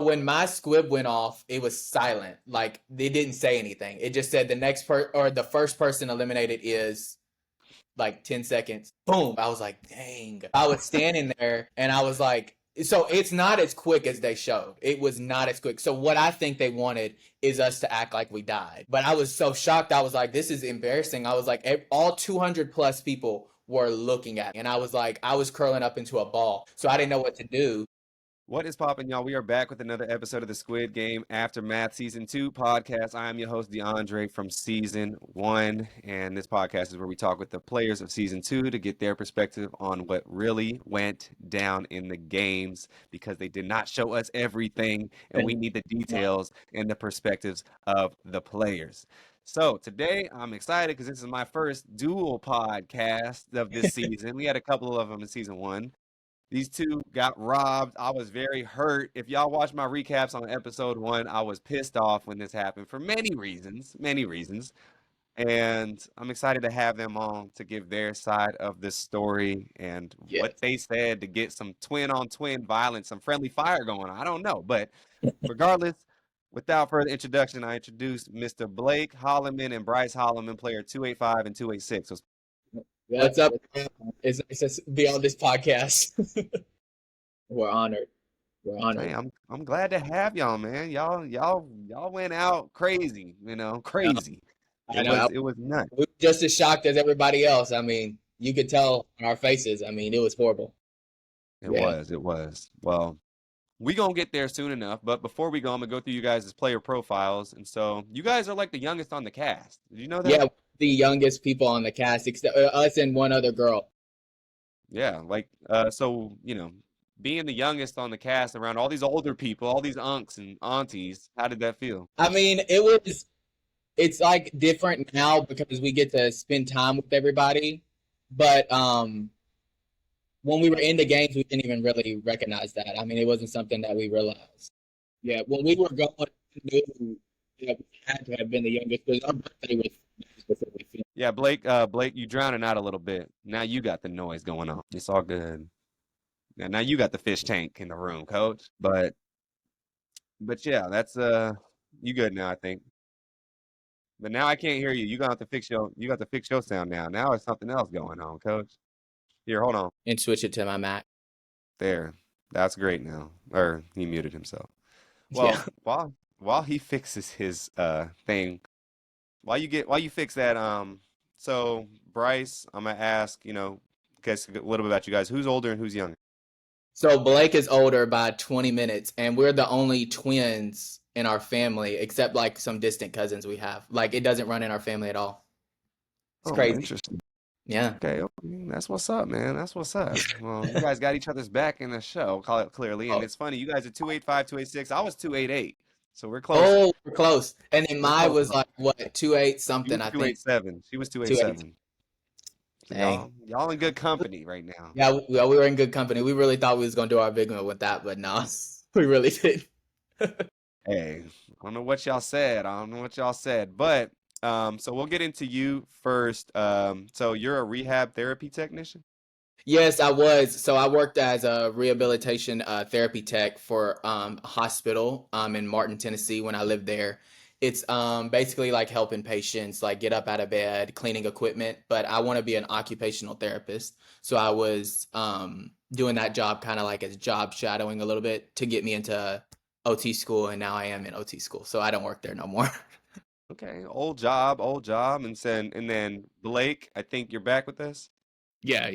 when my squib went off, it was silent. Like, they didn't say anything. It just said the first person eliminated is like 10 seconds. Boom. I was like, dang. I was standing there and I was like, so it's not as quick as they showed. It was not as quick. So what I think they wanted is us to act like we died. But I was so shocked. I was like, this is embarrassing. I was like, all 200 plus people were looking at me. And I was like, I was curling up into a ball. So I didn't know what to do. What is poppin', y'all? We are back with another episode of the Squid Game Aftermath Season 2 podcast. I am your host, DeAndre, from Season 1, and this podcast is where we talk with the players of Season 2 to get their perspective on what really went down in the games, because they did not show us everything, and we need the details and the perspectives of the players. So today I'm excited because this is my first dual podcast of this season. We had a couple of them in Season 1. These two got robbed. I was very hurt. If y'all watch my recaps on episode 1, I was pissed off when this happened for many reasons. And I'm excited to have them on to give their side of the story and what they said to get some twin-on-twin violence, some friendly fire going on. I don't know. But regardless, without further introduction, I introduced Mr. Blake Holliman and Bryce Holliman, player 285 and 286. So What's up? It's nice to be on this podcast. We're honored. Hey, I'm glad to have y'all, man. Y'all went out crazy, crazy. I know. It was nuts. We were just as shocked as everybody else. I mean, you could tell on our faces. I mean, it was horrible. It was. Well, we gonna get there soon enough. But before we go, I'm gonna go through you guys' player profiles. And so you guys are like the youngest on the cast. Did you know that? Yeah, the youngest people on the cast, except us and one other girl. Yeah, so being the youngest on the cast around all these older people, all these unks and aunties, how did that feel? I mean, it's like different now because we get to spend time with everybody. But when we were in the games, we didn't even really recognize that. I mean, it wasn't something that we realized. Yeah, when we were going, we knew that we had to have been the youngest because our birthday was specifically. Yeah, Blake, you drowning out a little bit. Now you got the noise going on. It's all good. Now you got the fish tank in the room, coach. But yeah, that's you good now, I think. But now I can't hear you. You got to fix your sound now. Now it's something else going on, coach. Here, hold on. And switch it to my Mac. There. That's great now. Or he muted himself. Well, yeah. while he fixes his thing, while you fix that, so Bryce, I'm gonna ask, guess a little bit about you guys. Who's older and who's younger? So Blake is older by 20 minutes, and we're the only twins in our family, except like some distant cousins we have. Like, it doesn't run in our family at all. It's crazy. Interesting. Yeah. Okay, that's what's up, man. That's what's up. Well, you guys got each other's back in the show, call it clearly. And it's funny, you guys are 285, 286. I was 288. So we're close. Oh, we're close. And then mine was like, what, 28 something, I think. 287. She was 287. So y'all in good company right now. Yeah, we were in good company. We really thought we was going to do our big one with that, but no, we really didn't. Hey, I don't know what y'all said. But so we'll get into you first. So you're a rehab therapy technician? Yes, I was. So I worked as a rehabilitation therapy tech for a hospital in Martin, Tennessee when I lived there. It's basically like helping patients like get up out of bed, cleaning equipment, but I want to be an occupational therapist. So I was doing that job kind of like as job shadowing a little bit to get me into OT school, and now I am in OT school. So I don't work there no more. Okay, old job. And then Blake, I think you're back with us. Yeah.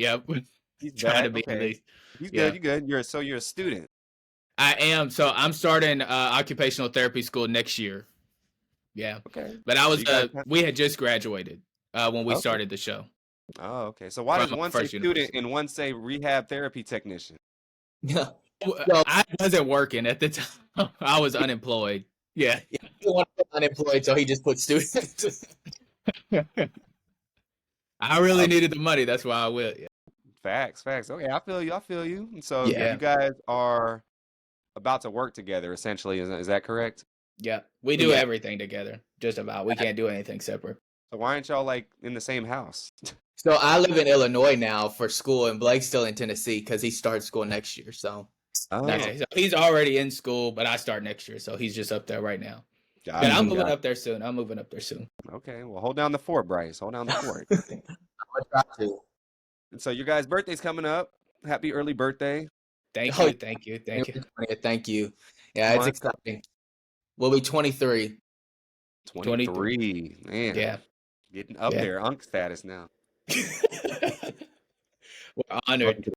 He's trying back. to be at least. He's good. You're good. You're a student. I am. So I'm starting occupational therapy school next year. Yeah. Okay. But I was we had just graduated when we started the show. Oh, okay. So why does one say student and one say rehab therapy technician? Yeah. Well, I wasn't working at the time. I was unemployed. Yeah. He wanted to be unemployed, so he just put student. I really needed the money. That's why I went. Yeah. Facts. Okay, I feel you. And so you guys are about to work together, essentially. Is that correct? Yeah. We do everything together. Just about. We can't do anything separate. So why aren't y'all like in the same house? So I live in Illinois now for school, and Blake's still in Tennessee because he starts school next year. So Oh, Yeah, so he's already in school, but I start next year, so he's just up there right now. got But it, I'm moving got it. up there soon. I'm moving up there soon. Okay, well, hold down the fort, Bryce. Hold down the fort. I'm gonna try to. And so your guys' birthday's coming up. Happy early birthday. Thank Oh, you, thank you, thank you. Thank you. Yeah, it's month exciting. We'll be 23. 23. Man, Yeah, getting up yeah. there, unk status now. We're honored.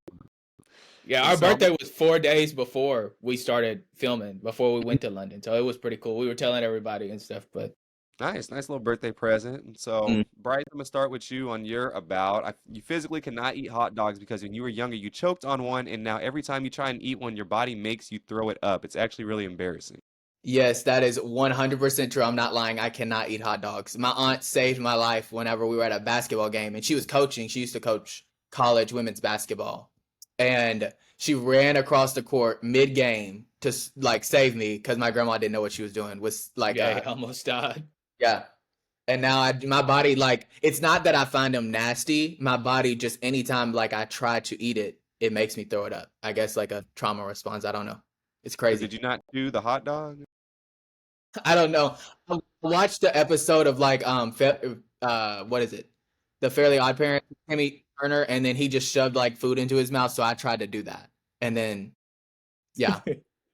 Yeah, And our so, birthday was 4 days before we started filming, before we went to London. So it was pretty cool. We were telling everybody and stuff, but nice little birthday present. And so, Bryce, I'm gonna start with you on your about. You physically cannot eat hot dogs because when you were younger, you choked on one, and now every time you try and eat one, your body makes you throw it up. It's actually really embarrassing. yes, that is 100% true. I'm not lying. I cannot eat hot dogs. My aunt saved my life whenever we were at a basketball game, and she was coaching. She used to coach college women's basketball, and she ran across the court mid-game to like save me because my grandma didn't know what she was doing. Was like, Yeah, he almost died. yeah. And now my body, like, it's not that I find them nasty. My body just anytime like I try to eat it, it makes me throw it up. I guess like a trauma response. I don't know. It's So crazy. did you not do the hot dog? I don't know. I watched the episode of like what is it? The Fairly Odd Parents, Timmy Turner, and then he just shoved like food into his mouth. So I tried to do that, and then yeah,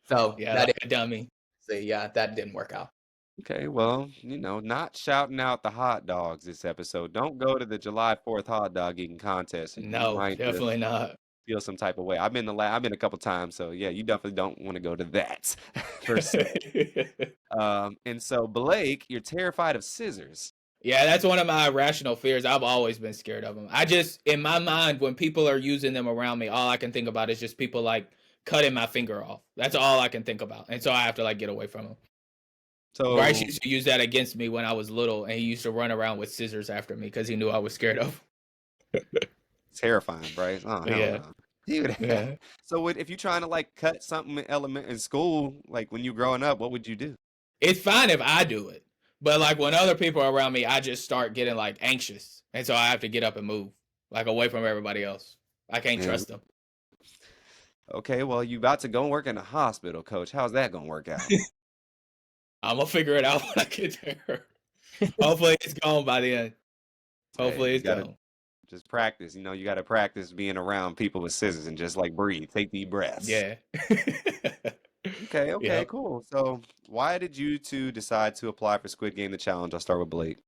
so Yeah, that like a dummy. that didn't work out. Okay, well, not shouting out the hot dogs this episode. Don't go to the July 4th hot dog eating contest. You No, might definitely not. feel some type of way. I've been a couple times, so yeah, you definitely don't want to go to that per se. And so Blake, you're terrified of scissors. Yeah, that's one of my irrational fears. I've always been scared of them. I just, in my mind, when people are using them around me, all I can think about is just people like cutting my finger off. That's all I can think about. And so I have to like get away from them. So Bryce used to use that against me when I was little, and he used to run around with scissors after me because he knew I was scared of. terrifying, Bryce. Oh, hell Yeah. no. Dude. Yeah. So if you're trying to like cut something in school, like when you growing up, what would you do? It's fine if I do it, but like when other people are around me, I just start getting like anxious, and so I have to get up and move, like away from everybody else. I can't Yeah. trust them. Okay, well, you about to go and work in a hospital, coach. How's that gonna work out? I'm gonna figure it out when I get there. Hopefully it's gone by the end. Hopefully Hey, it's you gotta gone. just practice. You got to practice being around people with scissors and just like breathe, take deep breaths. Yeah. Okay, Yep. cool. So, why did you two decide to apply for Squid Game the challenge? I'll start with Blake.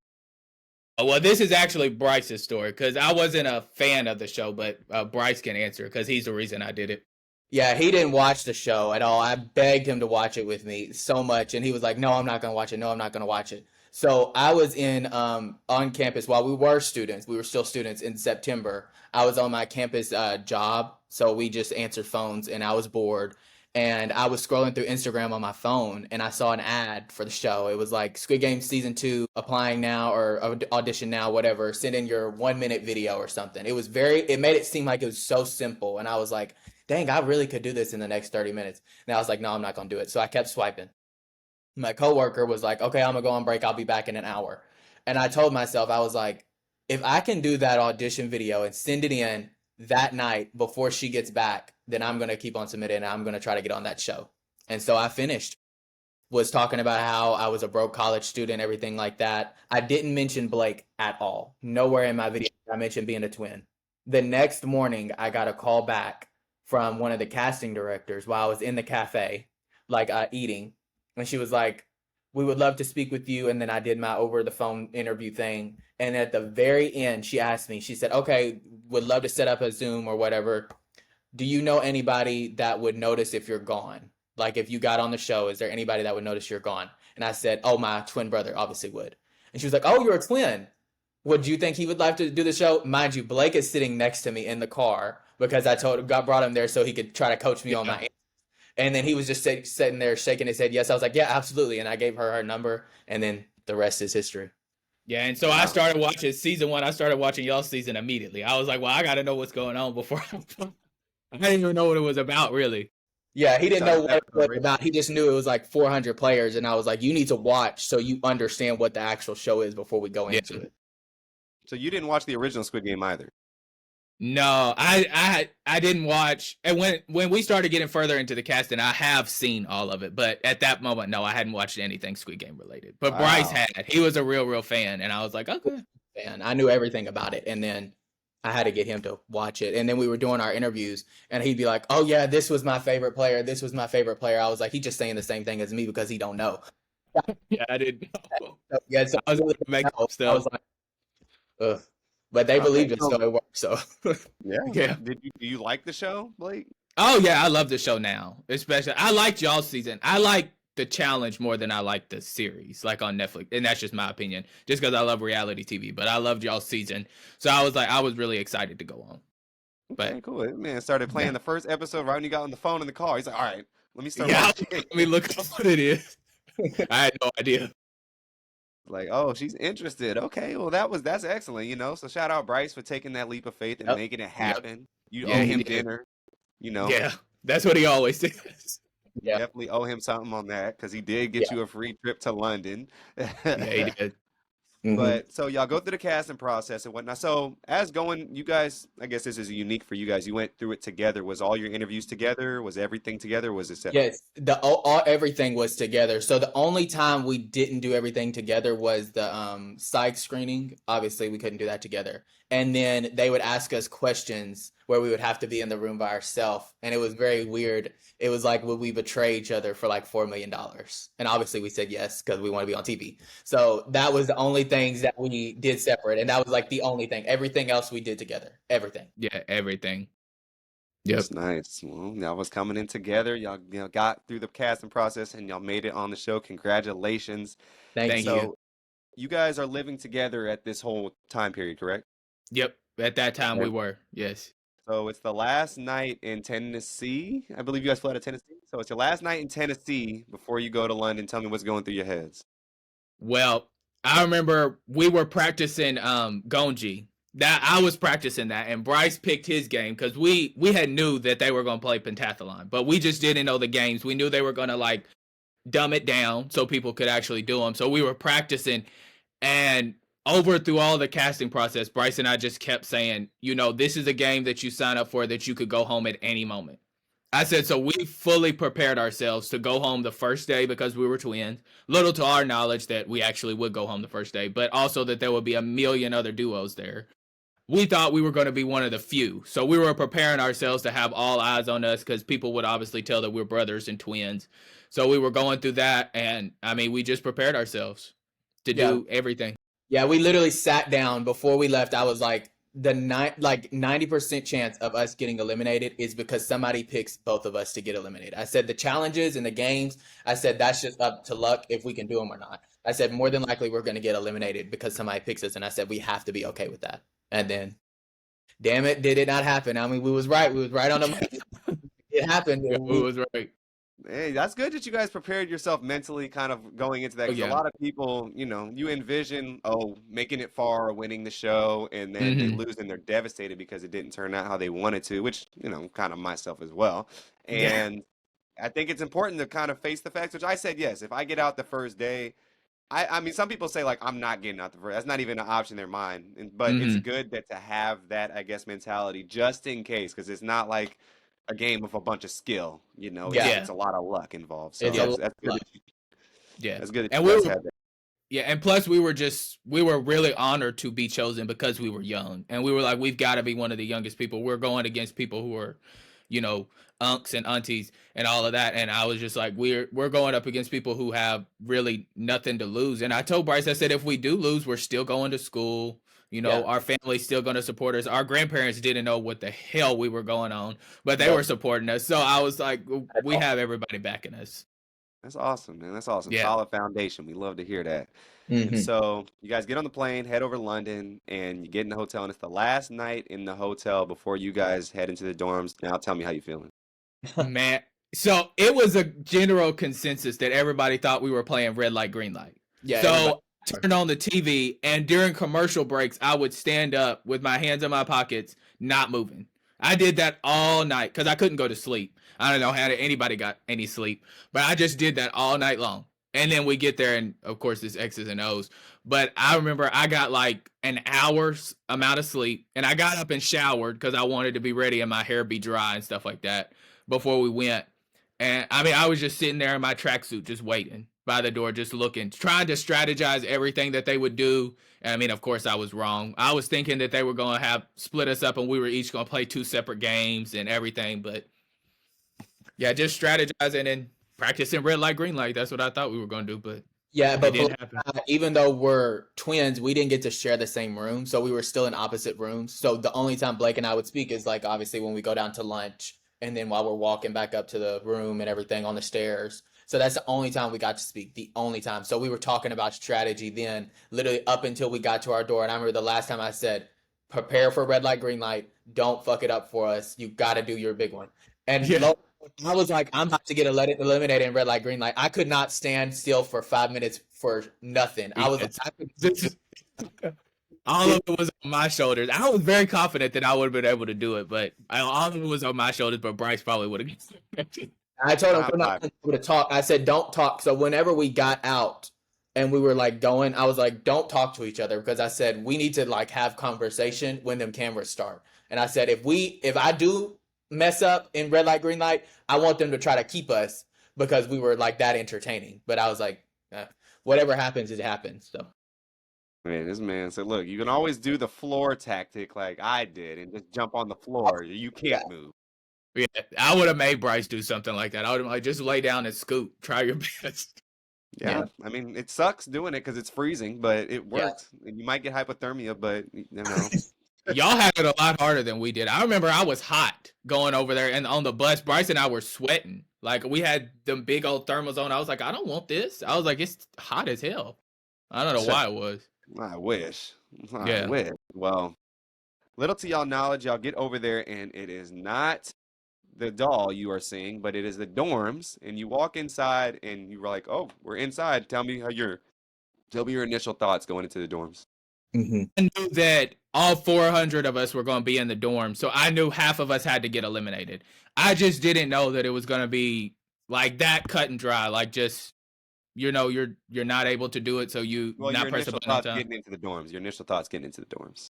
Well, this is actually Bryce's story because I wasn't a fan of the show, but Bryce can answer because he's the reason I did it. Yeah, he didn't watch the show at all. I begged him to watch it with me so much, and he was like, "No, I'm not gonna watch it. No, I'm not gonna watch it." So I was in on campus while we were students. We were still students in September. I was on my campus job, so we just answered phones, and I was bored. And I was scrolling through Instagram on my phone, and I saw an ad for the show. It was like Squid Game season 2, applying now or audition now, whatever. Send in your 1-minute video or something. It made it seem like it was so simple, and I was like, dang, I really could do this in the next 30 minutes. And I was like, no, I'm not going to do it. So I kept swiping. My coworker was like, okay, I'm going to go on break. I'll be back in an hour. And I told myself, I was like, if I can do that audition video and send it in that night before she gets back, then I'm going to keep on submitting and I'm going to try to get on that show. And so I finished. Was talking about how I was a broke college student, everything like that. I didn't mention Blake at all. Nowhere in my video I mentioned being a twin. The next morning, I got a call back from one of the casting directors while I was in the cafe, like eating. And she was like, we would love to speak with you. And then I did my over the phone interview thing. And at the very end, she asked me, she said, okay, would love to set up a Zoom or whatever. Do you know anybody that would notice if you're gone? Like if you got on the show, is there anybody that would notice you're gone? And I said, oh, my twin brother obviously would. And she was like, oh, you're a twin. Would you think he would like to do the show? Mind you, Blake is sitting next to me in the car because brought him there so he could try to coach me on my answers. And then he was just sitting there shaking his head. Yes, I was like, yeah, absolutely. And I gave her number, and then the rest is history. Yeah, and so I started watching season 1. I started watching y'all's season immediately. I was like, well, I got to know what's going on before. I didn't even know what it was about, really. Yeah, he didn't know what it was about. He just knew it was like 400 players, and I was like, you need to watch so you understand what the actual show is before we go into it. So you didn't watch the original Squid Game either? No, I didn't watch. And when we started getting further into the casting, I have seen all of it. But at that moment, no, I hadn't watched anything Squid Game related. But Bryce Wow. had. He was a real fan, and I was like, okay. And I knew everything about it. And then I had to get him to watch it. And then we were doing our interviews, and he'd be like, "Oh yeah, this was my favorite player. This was my favorite player." I was like, "He's just saying the same thing as me because he don't know." Yeah, I didn't know. So, yeah, so I was really making I stuff. was like, ugh. But they Okay, believed it, so- so it worked. So Yeah. Yeah. Do you like the show, Blake? Oh yeah, I love the show now. Especially, I liked y'all's season. I like the challenge more than I like the series, like on Netflix, and that's just my opinion. Just because I love reality TV, but I loved y'all's season, so I was really excited to go on. But Okay, cool. That man started playing Yeah. the first episode right when you got on the phone in the car. He's like, all right, let me start yeah, watching. let me look up what it is. I had no idea. Like, oh, she's interested. Okay, well, that's excellent, you know. So shout out Bryce for taking that leap of faith and Yep. making it happen. You Yeah, owe he him did. dinner, you know. Yeah, that's what he always says. Yeah. Definitely owe him something on that because he did get you a free trip to London. Yeah, he did. Mhm. But so y'all go through the casting process and whatnot. So as going, you guys, I guess this is unique for you guys. You went through it together. Was all your interviews together? Was everything together? Was it separate? Yes, everything was together. So the only time we didn't do everything together was the psych screening. Obviously, we couldn't do that together. And then they would ask us questions where we would have to be in the room by ourselves, and it was very weird. It was like, would we betray each other for like $4 million? And obviously, we said yes because we want to be on TV. So that was the only things that we did separate, and that was like the only thing. Everything else we did together. Everything. Yeah, everything. Yep. That's nice. Well, y'all was coming in together. Y'all, got through the casting process and y'all made it on the show. Congratulations. Thank Thank you. you. So you guys are living together at this whole time period, correct? Yep. At that time, we were. Yes. So it's the last night in Tennessee. I believe you guys flew out of Tennessee. So it's your last night in Tennessee before you go to London. Tell me what's going through your heads. Well, I remember we were practicing Gonji. That I was practicing that, and Bryce picked his game because we had knew that they were going to play pentathlon, but we just didn't know the games. We knew they were going to like dumb it down so people could actually do them. So we were practicing, and over through all the casting process, Bryce and I just kept saying, you know, this is a game that you sign up for that you could go home at any moment. I said, so we fully prepared ourselves to go home the first day because we were twins. Little to our knowledge that we actually would go home the first day, but also that there would be a million other duos there. We thought we were going to be one of the few. So we were preparing ourselves to have all eyes on us because people would obviously tell that we're brothers and twins. So we were going through that. And I mean, we just prepared ourselves to do everything. Yeah, we literally sat down before we left. I was like, 90% chance of us getting eliminated is because somebody picks both of us to get eliminated. I said the challenges and the games, I said that's just up to luck if we can do them or not. I said more than likely we're going to get eliminated because somebody picks us, and I said we have to be okay with that. And then, damn it, did it not happen? I mean, we was right. We was right on the money. It happened. Yeah, it was right. Hey, that's good that you guys prepared yourself mentally kind of going into that. 'Cause a lot of people, you know, you envision, making it far, winning the show, and then they lose and they're devastated because it didn't turn out how they wanted to, which, you know, kind of myself as well. And I think it's important to kind of face the facts, which I said, yes, if I get out the first day, I mean, some people say like, I'm not getting out the first. That's not even an option in their mind. But it's good that to have that, I guess, mentality just in case, because it's not like a game of a bunch of skill, you know. It's a lot of luck involved. So It's a lot that's of good. luck. That's good that And you we guys were, had that. yeah, and plus we were really honored to be chosen because we were young, and we were like, we've got to be one of the youngest people. We're going against people who are, you know, unks and aunties and all of that, and I was just like, we're going up against people who have really nothing to lose. And I told Bryce, I said, if we do lose, we're still going to school. You know, our family's still going to support us. Our grandparents didn't know what the hell we were going on, but they were supporting us. So I was like, we have everybody backing us. That's awesome, man. That's awesome. Yeah. Solid foundation. We love to hear that. And so you guys get on the plane, head over to London, and you get in the hotel, and it's the last night in the hotel before you guys head into the dorms. Now tell me how you feeling. Man, so it was a general consensus that everybody thought we were playing red light, green light. Yeah. So I turned on the TV, and during commercial breaks, I would stand up with my hands in my pockets, not moving. I did that all night because I couldn't go to sleep. I don't know how anybody got any sleep, but I just did that all night long. And then we get there, and of course, it's X's and O's. But I remember I got like an hour's amount of sleep, and I got up and showered because I wanted to be ready and my hair be dry and stuff like that before we went. And I mean, I was just sitting there in my tracksuit, just waiting by the door, just looking, trying to strategize everything that they would do. And I mean, of course, I was wrong. I was thinking that they were going to have split us up and we were each going to play 2 separate games and everything. But yeah, just strategizing and practicing red light, green light. That's what I thought we were going to do. But Yeah, but didn't happen. even though we're twins, we didn't get to share the same room, so we were still in opposite rooms. So the only time Blake and I would speak is like obviously when we go down to lunch, and then while we're walking back up to the room and everything on the stairs. So that's the only time we got to speak, the only time. So we were talking about strategy then, literally up until we got to our door. And I remember the last time I said, prepare for red light, green light. Don't fuck it up for us. You got to do your big one. And I was like, I'm about to get eliminated in red light, green light. I could not stand still for 5 minutes for nothing. I was all of it was on my shoulders. I was very confident that I would have been able to do it, but all of it was on my shoulders. But Bryce probably would have. I told him we're not able to talk. I said, don't talk. So whenever we got out and we were like going, I was like, don't talk to each other, because I said we need to like have conversation when them cameras start. And I said, if I do mess up in red light, green light, I want them to try to keep us because we were like that entertaining. But I was like, whatever happens, it happens. So. Man, this man said, look, you can always do the floor tactic like I did and just jump on the floor. You can't move. Yeah, I would have made Bryce do something like that. I would have like just lay down and scoot. Try your best. Yeah. I mean, it sucks doing it because it's freezing, but it works. Yeah. You might get hypothermia, but you know. Y'all had it a lot harder than we did. I remember I was hot going over there, and on the bus, Bryce and I were sweating. Like, we had them big old thermals on. I was like, I don't want this. I was like, it's hot as hell. I don't know why it was. I wish. I wish. Well, little to y'all knowledge, y'all get over there, and it is not the doll you are seeing, but it is the dorms. And you walk inside, and you were like, oh, we're inside. Tell me your initial thoughts going into the dorms. Mm-hmm. I knew that all 400 of us were going to be in the dorm, so I knew half of us had to get eliminated. I just didn't know that it was going to be like that cut and dry, like just, you know, you're not able to do it, so not press a button on time. Getting into the dorms. Your initial thoughts getting into the dorms.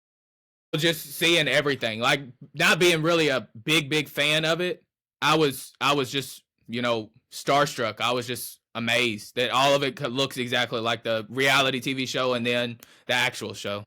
Just seeing everything, like not being really a big fan of it. I was just, you know, starstruck. I was just amazed that all of it looks exactly like the reality TV show and then the actual show.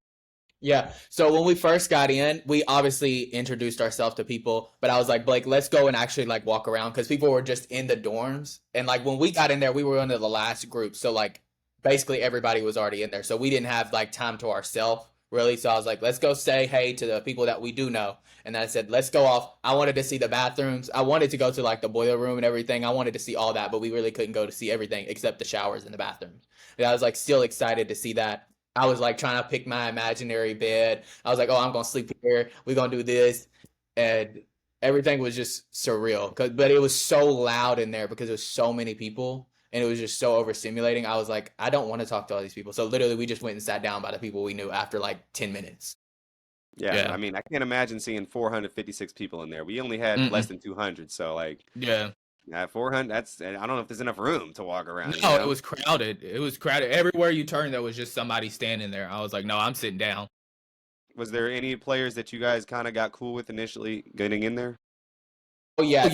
Yeah. So when we first got in, we obviously introduced ourselves to people, but I was like, Blake, let's go and actually like walk around, because people were just in the dorms. And like when we got in there, we were one of the last group. So like basically everybody was already in there. So we didn't have like time to ourselves really. So I was like, let's go say hey to the people that we do know. And then I said, let's go off. I wanted to see the bathrooms. I wanted to go to like the boiler room and everything. I wanted to see all that, but we really couldn't go to see everything except the showers and the bathrooms. And I was like still excited to see that. I was like trying to pick my imaginary bed. I was like, oh, I'm going to sleep here. We're going to do this. And everything was just surreal. But it was so loud in there because there was so many people. And it was just so overstimulating. I was like, I don't want to talk to all these people. So literally we just went and sat down by the people we knew after like 10 minutes. Yeah. I mean, I can't imagine seeing 456 people in there. We only had less than 200. So like, yeah, 400. I don't know if there's enough room to walk around. No, it was crowded. It was crowded. Everywhere you turn, there was just somebody standing there. I was like, no, I'm sitting down. Was there any players that you guys kind of got cool with initially getting in there? Oh, yeah.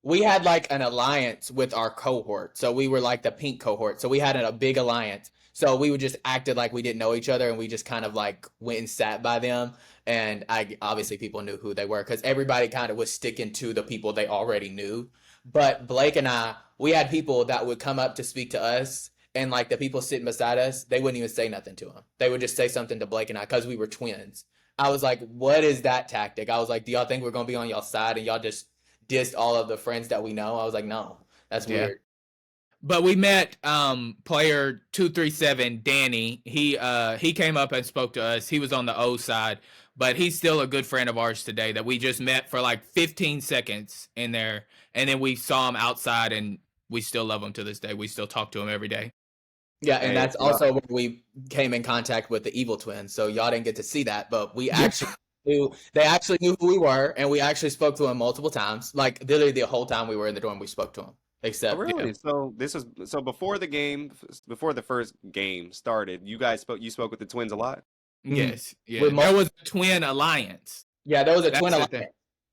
We had like an alliance with our cohort. So we were like the pink cohort. So we had a big alliance. So we would just acted like we didn't know each other, and we just kind of like went and sat by them. And obviously people knew who they were because everybody kind of was sticking to the people they already knew. But Blake and I, we had people that would come up to speak to us, and like the people sitting beside us, they wouldn't even say nothing to them. They would just say something to Blake and I because we were twins. I was like, what is that tactic? I was like, do y'all think we're going to be on y'all side and y'all just dissed all of the friends that we know? I was like, no, that's weird. But we met player 237, Danny. He came up and spoke to us. He was on the O side, but he's still a good friend of ours today that we just met for like 15 seconds in there. And then we saw him outside, and we still love him to this day. We still talk to him every day. Yeah, and that's also where we came in contact with the Evil Twins. So y'all didn't get to see that, but we actually they actually knew who we were, and we actually spoke to him multiple times. Like literally the whole time we were in the dorm, we spoke to him. Oh, Except really? So before the first game started, you spoke with the twins a lot? Yes, yeah. with There was a twin alliance. yeah, there was a That's twin the alliance. thing.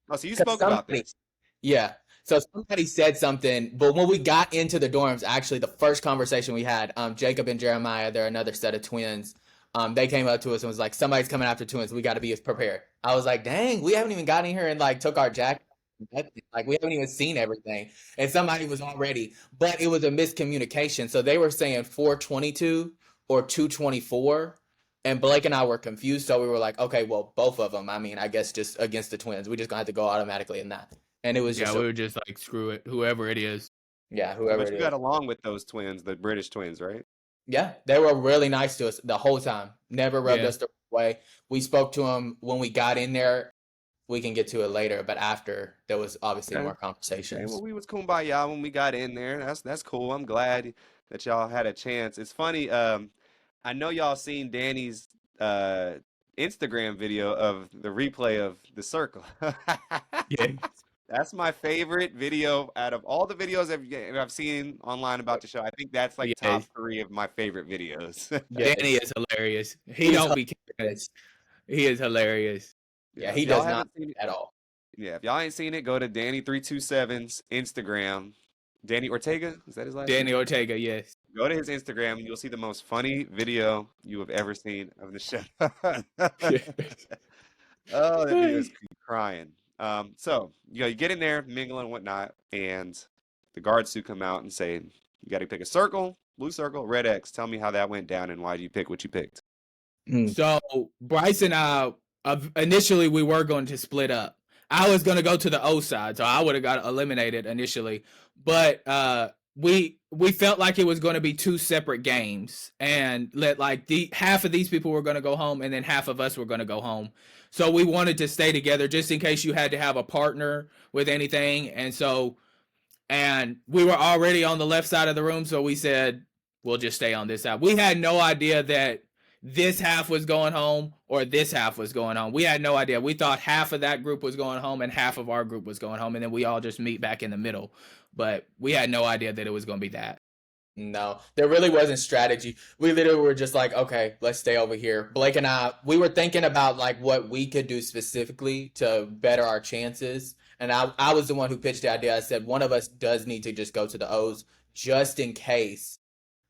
Oh, so you 'Cause spoke about somebody, this. yeah. So somebody said something, but when we got into the dorms, actually the first conversation we had, Jacob and Jeremiah, they're another set of twins. They came up to us and was like, "Somebody's coming after twins. We got to be prepared." I was like, "Dang, we haven't even gotten here and like took our jacket. Like we haven't even seen everything." And somebody was already, but it was a miscommunication. So they were saying 422 or 224. And Blake and I were confused, so we were like, okay, well, both of them. I mean, I guess just against the twins, we just gonna have to go automatically in that. And it was Yeah, just, we were just like, screw it, whoever it is. yeah, whoever But it you is. got along with those twins, the British twins, right? Yeah, they were really nice to us the whole time. Never rubbed Yeah. us the wrong way. We spoke to them when we got in there. We can get to it later, but after there was obviously Okay. more Okay, conversations. well, we was kumbaya when we got in there. That's cool. I'm glad that y'all had a chance. It's funny. I know y'all seen Danny's Instagram video of the replay of the circle. Yeah. That's my favorite video out of all the videos I've seen online about the show. I think that's like top Yes. 3 of my favorite videos. Yeah, Danny is hilarious. He he's don't be caring. hilarious. He is hilarious. Yeah, If he y'all does not haven't seen it, at all. if y'all ain't seen it, go to Danny327's Instagram. Danny Ortega, is that his last name? Danny Ortega, yes. Go to his Instagram and you'll see the most funny video you have ever seen of the show. Oh, that video is crying. So you get in there, mingle and whatnot, and the guards do come out and say, you got to pick a circle, blue circle, red X. Tell me how that went down and why did you pick what you picked? So Bryce and I, initially we were going to split up. I was going to go to the O side, so I would have got eliminated initially. But we felt like it was going to be 2 separate games, and half of these people were going to go home, and then half of us were going to go home. So we wanted to stay together just in case you had to have a partner with anything. And we were already on the left side of the room, so we said we'll just stay on this side. We had no idea that this half was going home or this half was going home. We had no idea. We thought half of that group was going home and half of our group was going home, and then we all just meet back in the middle. But we had no idea that it was going to be that. No, there really wasn't strategy. We literally were just like, okay, let's stay over here. Blake and I, we were thinking about like what we could do specifically to better our chances. And I was the one who pitched the idea. I said one of us does need to just go to the O's just in case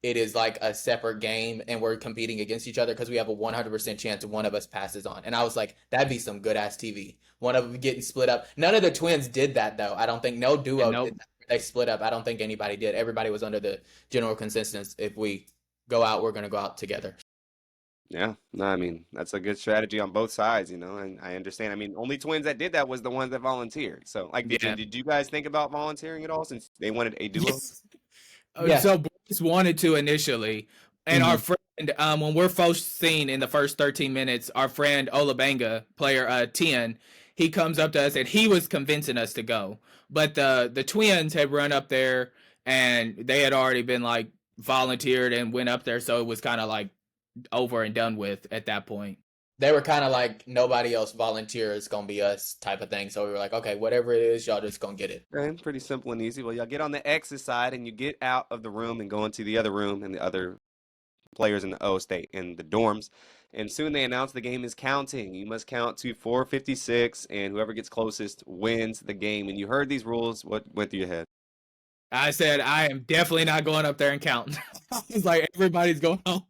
it is like a separate game and we're competing against each other, because we have a 100% chance one of us passes on. And I was like, that'd be some good ass TV. One of them getting split up. None of the twins did that though. I don't think no duo Nope. did that. They split up. I don't think anybody did. Everybody was under the general consensus. If we go out, we're going to go out together. Yeah, no, I mean, that's a good strategy on both sides, and I understand. I mean, only twins that did that was the ones that volunteered. So, like, did you guys think about volunteering at all since they wanted a duo? Yeah. So Bryce wanted to initially, and our friend, when we're first seen in the first 13 minutes, our friend Olabanga, player 10, he comes up to us and he was convincing us to go. But the twins had run up there and they had already been like volunteered and went up there, so it was kind of like over and done with at that point. They were kind of like, nobody else volunteer, it's going to be us type of thing. So we were like, okay, whatever it is, y'all just going to get it. Okay, pretty simple and easy. Well, y'all get on the X's side and you get out of the room and go into the other room, and the other players in the O stay in the dorms. And soon they announce the game is counting. You must count to 456, and whoever gets closest wins the game. And you heard these rules. What went through your head? I said, I am definitely not going up there and counting. It's like, everybody's going home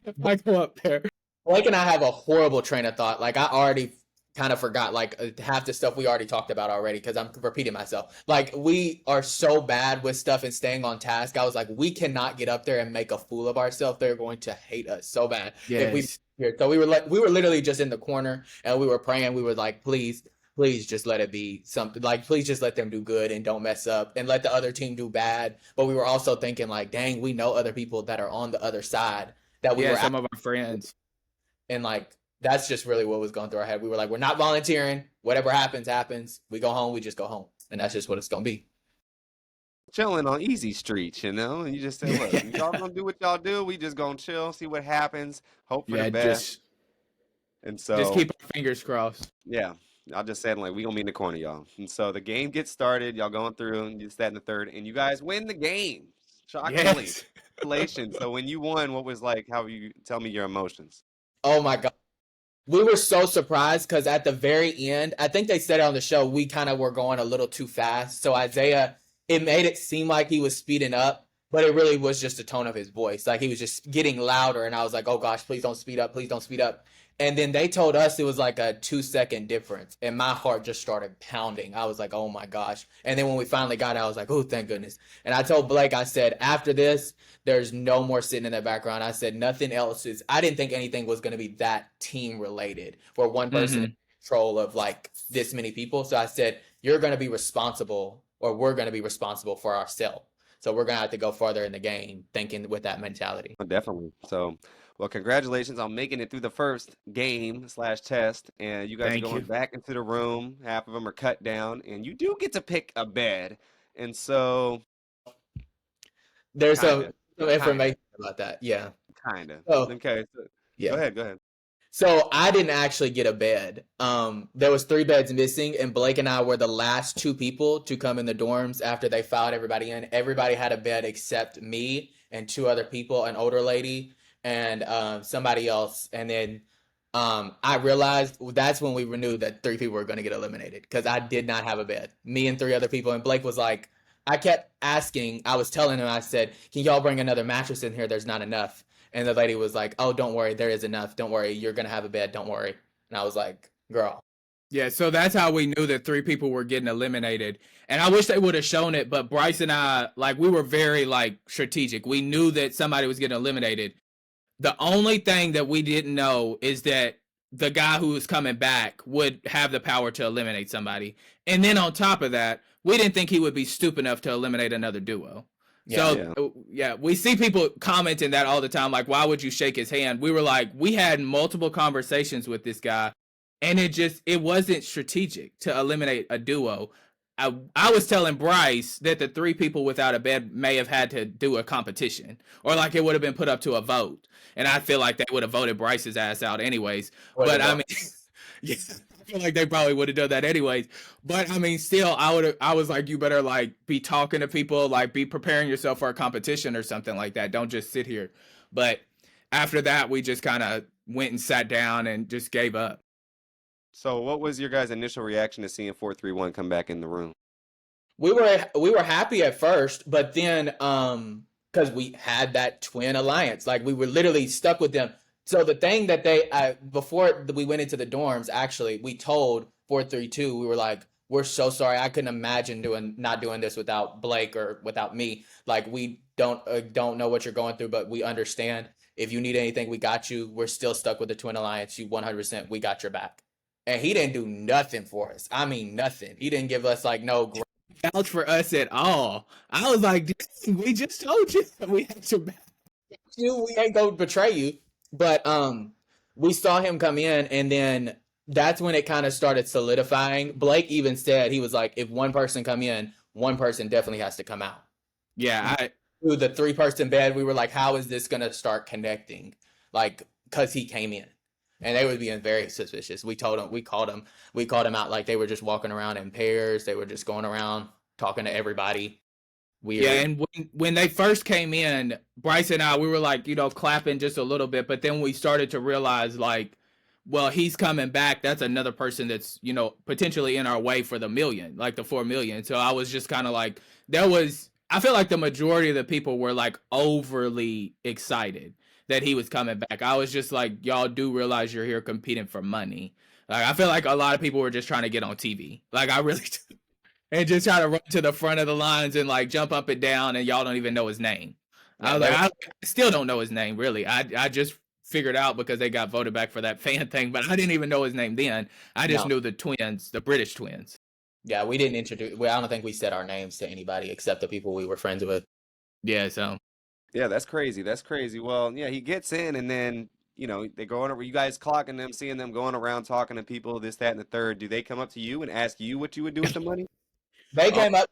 if I go up there. Blake and I have a horrible train of thought. Like, I already kind of forgot like half the stuff we already talked about already, because I'm repeating myself. Like, we are so bad with stuff and staying on task. I was like, we cannot get up there and make a fool of ourselves. They're going to hate us so bad. If we here. So we were literally just in the corner and we were praying. We were like, please just let it be something. Like, please just let them do good and don't mess up, and let the other team do bad. But we were also thinking like, dang, we know other people that are on the other side that we were some of our friends. And like, that's just really what was going through our head. We were like, we're not volunteering. Whatever happens, happens. We go home, we just go home. And that's just what it's going to be. Chilling on easy streets, and you just say, look, y'all gonna do what y'all do. We just gonna chill, see what happens, hope for the best. And so just keep our fingers crossed. Yeah. I just said, like, we gonna meet in the corner, y'all. And so the game gets started. Y'all going through and this, that, and the third, and you guys win the game. Shockingly, Yes. congratulations. So when you won, what was like? How you tell me your emotions? Oh my God. We were so surprised because at the very end, I think they said it on the show, we kind of were going a little too fast. So Isaiah, it made it seem like he was speeding up, but it really was just the tone of his voice. Like he was just getting louder. And I was like, oh gosh, please don't speed up. Please don't speed up. And then they told us it was like a 2 second difference. And my heart just started pounding. I was like, oh my gosh. And then when we finally got it, I was like, oh, thank goodness. And I told Blake, I said, after this, there's no more sitting in the background. I said nothing else is. I didn't think anything was going to be that team related for one person in control of like this many people. So I said, you're going to be responsible, or we're going to be responsible for ourselves. So we're going to have to go farther in the game thinking with that mentality. Oh, definitely. So, well, congratulations on making it through the first game / test. And you guys Thank are going you. back into the room. Half of them are cut down, and you do get to pick a bed. And so, There's kind some of, information about that. Yeah. kind of. Oh, Okay. So, yeah. Go ahead. So I didn't actually get a bed. There was 3 beds missing, and Blake and I were the last 2 people to come in the dorms after they filed everybody in. Everybody had a bed except me and 2 other people, an older lady and somebody else. And then I realized that's when we knew that 3 people were going to get eliminated because I did not have a bed. Me and 3 other people, and Blake was like, I kept asking. I was telling him, I said, "Can y'all bring another mattress in here? There's not enough." And the lady was like, oh, don't worry. There is enough. Don't worry. You're going to have a bed. Don't worry. And I was like, girl. Yeah, so that's how we knew that 3 people were getting eliminated. And I wish they would have shown it, but Bryce and I, like, we were very, like, strategic. We knew that somebody was getting eliminated. The only thing that we didn't know is that the guy who was coming back would have the power to eliminate somebody. And then on top of that, we didn't think he would be stupid enough to eliminate another duo. Yeah, we see people commenting that all the time, like, why would you shake his hand? We were like, we had multiple conversations with this guy, and it wasn't strategic to eliminate a duo. I was telling Bryce that the 3 people without a bed may have had to do a competition, or like it would have been put up to a vote, and I feel like they would have voted Bryce's ass out anyways. But I mean, yeah, I feel like they probably would have done that anyways. But I mean, still, I was like, you better like be talking to people, like be preparing yourself for a competition or something like that. Don't just sit here. But after that, we just kind of went and sat down and just gave up. So, what was your guys' initial reaction to seeing 431 come back in the room? We were happy at first, but then because we had that twin alliance, like we were literally stuck with them. So the thing that they before we went into the dorms, actually, we told 432, we were like, we're so sorry. I couldn't imagine not doing this without Blake or without me. Like we don't know what you're going through, but we understand. If you need anything, we got you. We're still stuck with the twin alliance. You 100%, we got your back. And he didn't do nothing for us. I mean, nothing. He didn't give us like no vouch for us at all. I was like, we just told you we had your back. We ain't gonna betray you. But we saw him come in, and then that's when it kind of started solidifying. Blake even said, he was like, if one person come in, one person definitely has to come out. Yeah, through the 3-person bed, we were like, how is this gonna start connecting? Like, because he came in. And they were being very suspicious. We called them out like they were just walking around in pairs. They were just going around talking to everybody. Weird. Yeah, and when they first came in, Bryce and I, we were like, clapping just a little bit, but then we started to realize like, well, he's coming back. That's another person that's, potentially in our way for the million, like the 4 million. So I was just kind of like, I feel like the majority of the people were like overly excited that he was coming back. I was just like, y'all do realize you're here competing for money. Like, I feel like a lot of people were just trying to get on TV. Like, I really do. And just try to run to the front of the lines and like jump up and down, and y'all don't even know his name. Yeah, I was like, I still don't know his name, really. I just figured out because they got voted back for that fan thing, but I didn't even know his name then. I just knew the twins, the British twins. Yeah, we didn't introduce. I don't think we said our names to anybody except the people we were friends with. Yeah, so. Yeah, that's crazy. That's crazy. Well, yeah, he gets in, and then they go on. You guys clocking them, seeing them going around talking to people, this, that, and the third. Do they come up to you and ask you what you would do with the money? They came up.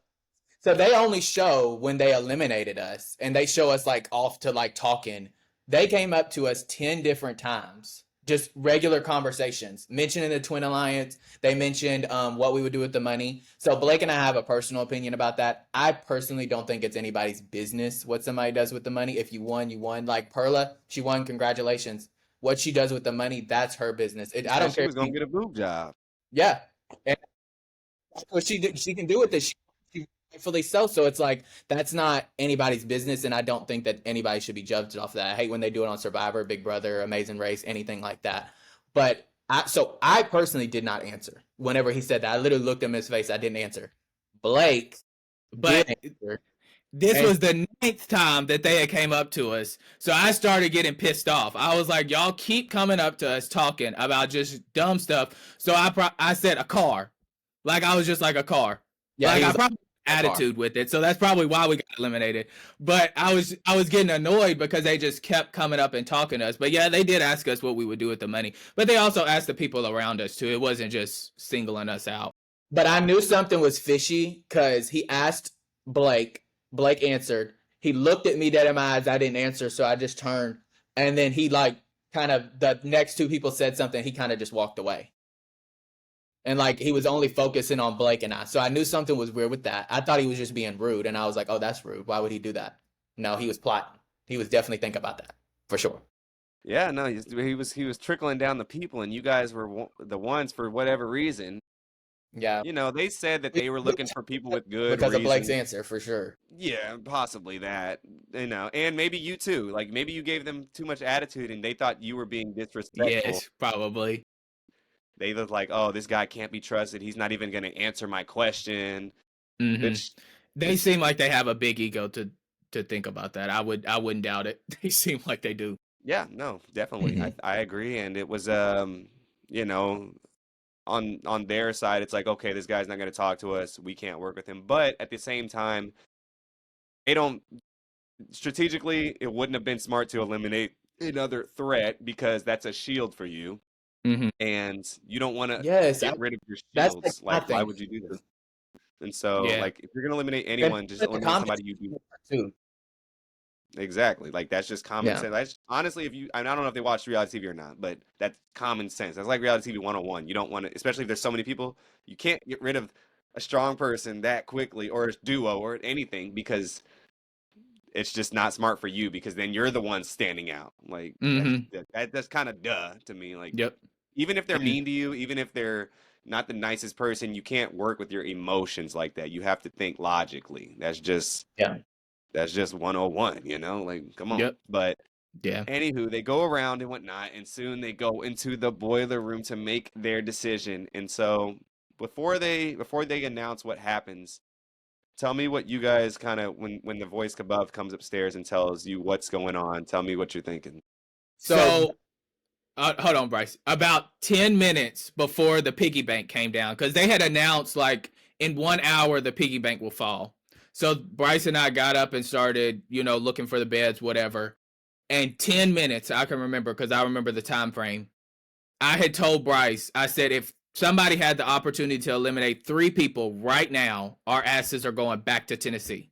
So they only show when they eliminated us, and they show us like off to like talking. They came up to us 10 different times just regular conversations, mentioning the Twin Alliance. They mentioned what we would do with the money. So Blake and I have a personal opinion about that. I personally don't think it's anybody's business what somebody does with the money. If you won, you won. Like Perla, she won. Congratulations. What she does with the money, that's her business. I don't She care. was gonna get a boob job. Yeah, and that's what she can do with it. She rightfully so. So it's like that's not anybody's business, and I don't think that anybody should be judged off that. I hate when they do it on Survivor, Big Brother, Amazing Race, anything like that. But I personally did not answer whenever he said that. I literally looked him in his face. I didn't answer. Blake But did answer. this And- was the 9th time that they had came up to us. So I started getting pissed off. I was like, y'all keep coming up to us talking about just dumb stuff. So I said a car. Like I was just like a car. Yeah, like he I was probably had attitude with it. So that's probably why we got eliminated. But I was getting annoyed because they just kept coming up and talking to us. But yeah, they did ask us what we would do with the money. But they also asked the people around us too. It wasn't just singling us out. But I knew something was fishy because he asked Blake. Blake answered. He looked at me dead in my eyes. I didn't answer, so I just turned. And then he like kind of the next two people said something. He kind of just walked away. And like he was only focusing on Blake and I. So I knew something was weird with that. I thought he was just being rude, and I was like, "Oh, that's rude. Why would he do that?" No, he was plotting. He was definitely thinking about that for sure. Yeah, no, he was trickling down the people, and you guys were the ones for whatever reason. Yeah, You know, they said that they were looking for people with good because of Blake's reason. answer for sure. Yeah, possibly that. You know, and maybe you too. Like maybe you gave them too much attitude, and they thought you were being disrespectful. Yes, probably. They look like, oh, this guy can't be trusted. He's not even going to answer my question. Mhm. They seem like they have a big ego to think about that. I wouldn't doubt it. They seem like they do. Yeah, no, definitely. Mhm. I agree. And it was, you know, on their side, it's like, okay, this guy's not going to talk to us. We can't work with him. But at the same time, they don't strategically, it wouldn't have been smart to eliminate another threat because that's a shield for you. Mhm. And you don't want to Yes, get rid of your that's shields. my Like, why thing. would you do that? And so, Yeah. like, if you're gonna eliminate And anyone, just the eliminate comments somebody you do. too. Exactly. Like, that's just common Yeah. sense. That's honestly, if you, I don't know if they watch reality TV or not, but that's common sense. That's like reality TV 101. You don't want to, especially if there's so many people, you can't get rid of a strong person that quickly or a duo or anything because it's just not smart for you because then you're the one standing out. Like, Mhm. that's kind of duh to me. Like, Yep. even if they're Mhm. mean to you, even if they're not the nicest person, you can't work with your emotions like that. You have to think logically. That's just 101, you know? Like, come on. Yep. But Yeah. anywho, they go around and whatnot, and soon they go into the boiler room to make their decision. And so before they announce what happens, tell me what you guys kind of when the voice above comes upstairs and tells you what's going on, tell me what you're thinking. So hold on, Bryce. About 10 minutes before the piggy bank came down, because they had announced like in 1 hour the piggy bank will fall. So Bryce and I got up and started, looking for the beds, whatever. And 10 minutes, I can remember because I remember the time frame. I had told Bryce, I said, if somebody had the opportunity to eliminate 3 people right now, our asses are going back to Tennessee.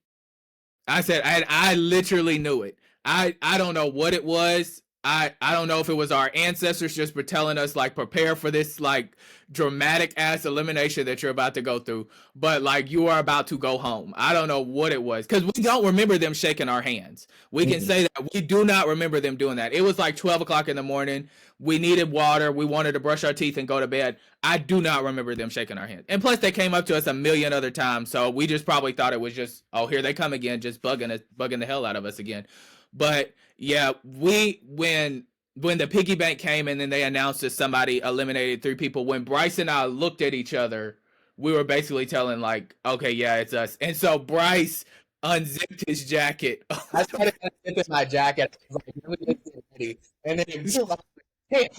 I said, I literally knew it. I don't know what it was. I don't know if it was our ancestors just for telling us like prepare for this like dramatic ass elimination that you're about to go through, but like you are about to go home. I don't know what it was because we don't remember them shaking our hands. We can say that we do not remember them doing that. It was like 12 o'clock in the morning. We needed water. We wanted to brush our teeth and go to bed. I do not remember them shaking our hands. And plus they came up to us a million other times. So we just probably thought it was just, oh, here they come again, just bugging the hell out of us again. But yeah, when the piggy bank came and then they announced that somebody eliminated 3 people, when Bryce and I looked at each other, we were basically telling like, okay, yeah, it's us. And so Bryce unzipped his jacket. I started unzipping my jacket. I was like, let me get it ready. And then it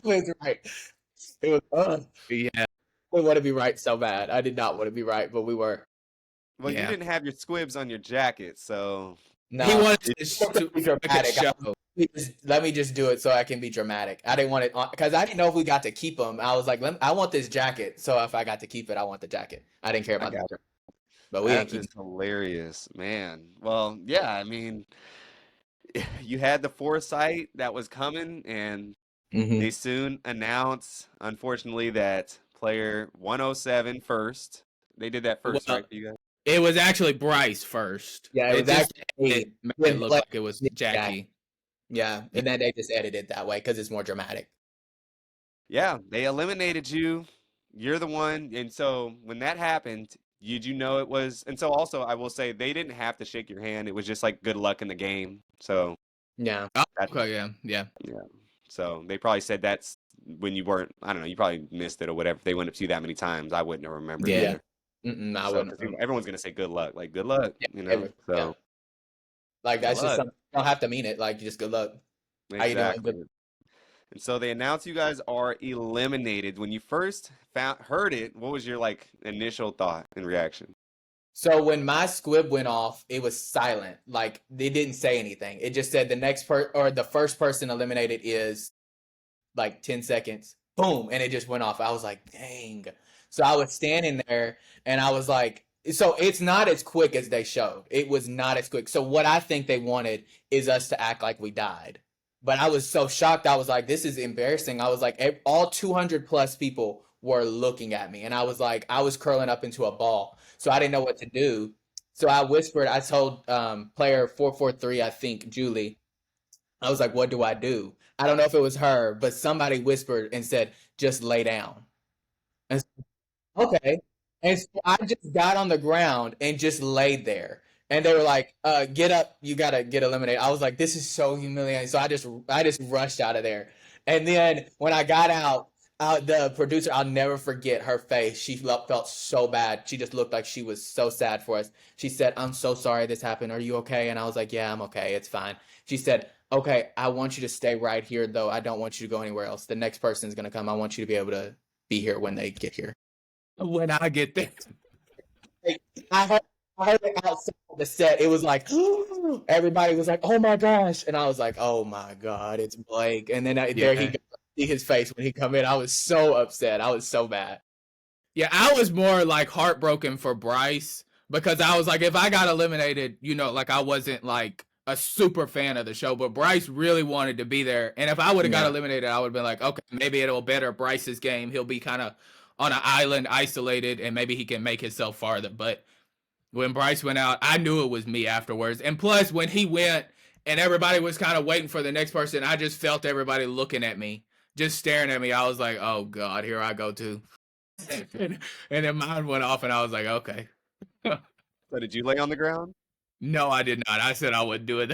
was right. It was, Yeah. we want to be right so bad. I did not want to be right, but we were. Well, Yeah. you didn't have your squibs on your jacket, so No, He wanted to to be dramatic. show. Let me just do it so I can be dramatic. I didn't want it because I didn't know if we got to keep them. I was like, I want this jacket. So if I got to keep it, I want the jacket. I didn't care about that. But we that didn't keep is hilarious, man. Well, yeah, I mean, you had the foresight that was coming, and They soon announce, unfortunately, that player 107 first. They did that first, Well, right, for you guys? it was actually Bryce first. Yeah, it was just actually made me it and look Blake. like it was Yeah, Jackie. yeah, and then they just edited that way because it's more dramatic. Yeah, they eliminated you. You're the one. And so when that happened, did you know it was? And so also, I will say they didn't have to shake your hand. It was just like good luck in the game. So Yeah, Oh, that, okay, yeah. yeah. So they probably said that's when you weren't. I don't know. You probably missed it or whatever. If they went up to you that many times, I wouldn't have remembered Yeah. either. I So wouldn't. because everyone's gonna say good luck, like good luck, Yeah, So like good that's just luck. something. You don't have to mean it. Like just good luck. How you doing? Exactly. And so they announce you guys are eliminated. When you first heard it, what was your like initial thought and reaction? So when my squib went off, it was silent. Like they didn't say anything. It just said the first person eliminated is like 10 seconds. Boom, and it just went off. I was like, dang. So I was standing there and I was like, so it's not as quick as they showed. It was not as quick. So what I think they wanted is us to act like we died. But I was so shocked. I was like, this is embarrassing. I was like, all 200 plus people were looking at me. And I was like, I was curling up into a ball. So I didn't know what to do. So I whispered, I told player 443, I think, Julie, I was like, what do I do? I don't know if it was her, but somebody whispered and said, just lay down. And so, okay. And so I just got on the ground and just laid there. And they were like, get up, you gotta get eliminated. I was like, this is so humiliating. So I just rushed out of there. And then when I got out, the producer, I'll never forget her face. She felt so bad. She just looked like she was so sad for us. She said, I'm so sorry this happened. Are you okay? And I was like, yeah, I'm okay. It's fine. She said, okay, I want you to stay right here, though. I don't want you to go anywhere else. The next person is going to come. I want you to be able to be here when they get here. When I get there. I heard it outside the set. It was like, everybody was like, oh my gosh. And I was like, oh my God, it's Blake. And then there he goes. See his face when he come in. I was so upset. I was so bad. Yeah, I was more like heartbroken for Bryce because I was like, if I got eliminated, like I wasn't like a super fan of the show, but Bryce really wanted to be there. And if I would have got eliminated, I would have been like, okay, maybe it'll better Bryce's game. He'll be kind of on an island, isolated, and maybe he can make himself farther. But when Bryce went out, I knew it was me afterwards. And plus, when he went and everybody was kind of waiting for the next person, I just felt everybody looking at me, just staring at me. I was like, oh God, here I go too. And then mine went off, and I was like, okay. So did you lay on the ground? No, I did not. I said I wouldn't do it.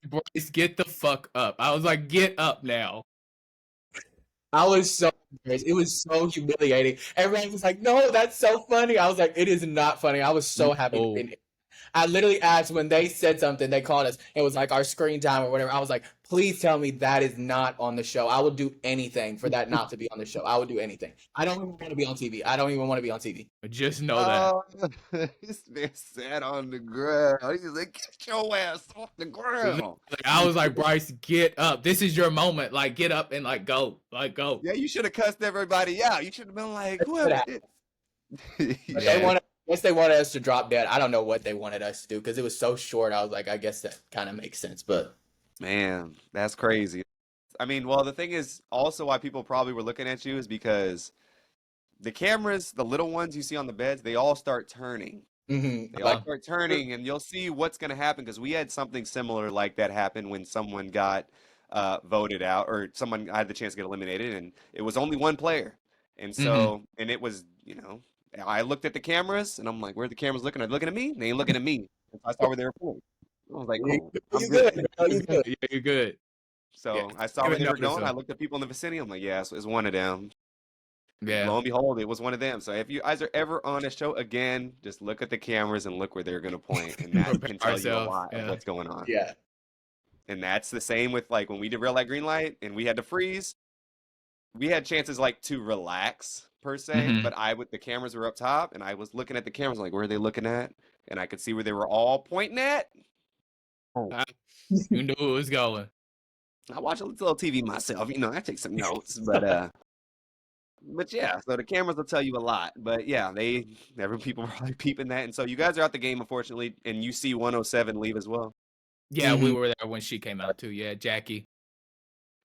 Bryce, get the fuck up. I was like, get up now. I was so embarrassed. It was so humiliating. Everyone was like, no, that's so funny. I was like, it is not funny. I was so happy to be here. I literally asked when they said something, they called us. It was like our screen time or whatever. I was like, please tell me that is not on the show. I will do anything for that not to be on the show. I would do anything. I don't even want to be on TV. I don't even want to be on TV. Just know that. This man sat on the ground. He's like, get your ass off the ground. I was like, Bryce, get up. This is your moment. Like, get up and like go. Like, go. Yeah, you should have cussed everybody out. You should have been like, whoever did. I guess they wanted us to drop dead. I don't know what they wanted us to do because it was so short. I was like, I guess that kind of makes sense. But man, that's crazy. I mean, well, the thing is also why people probably were looking at you is because the cameras, the little ones you see on the beds, they all start turning. They all start turning, and you'll see what's going to happen because we had something similar like that happen when someone got voted out or someone had the chance to get eliminated, and it was only one player. And so, and it was, I looked at the cameras, and I'm like, where are the cameras looking? Are they looking at me? They ain't looking at me. I saw where they were pointing. I was like, oh, I'm good. You're good. So I saw where they were going. I looked at people in the vicinity. I'm like, yeah, so it's one of them. Yeah. Lo and behold, it was one of them. So if you guys are ever on a show again, just look at the cameras and look where they're going to point, and that can tell you a lot of what's going on. Yeah. And that's the same with like when we did red light, green light, and we had to freeze. We had chances like to relax per se, but the cameras were up top, and I was looking at the cameras like, where are they looking at? And I could see where they were all pointing at. You knew it was going. I watch a little TV myself, I take some notes, but yeah, so the cameras will tell you a lot. But yeah, people were probably peeping that, and so you guys are out the game, unfortunately, and you see 107 leave as well. Yeah, we were there when she came out too. Yeah, Jackie.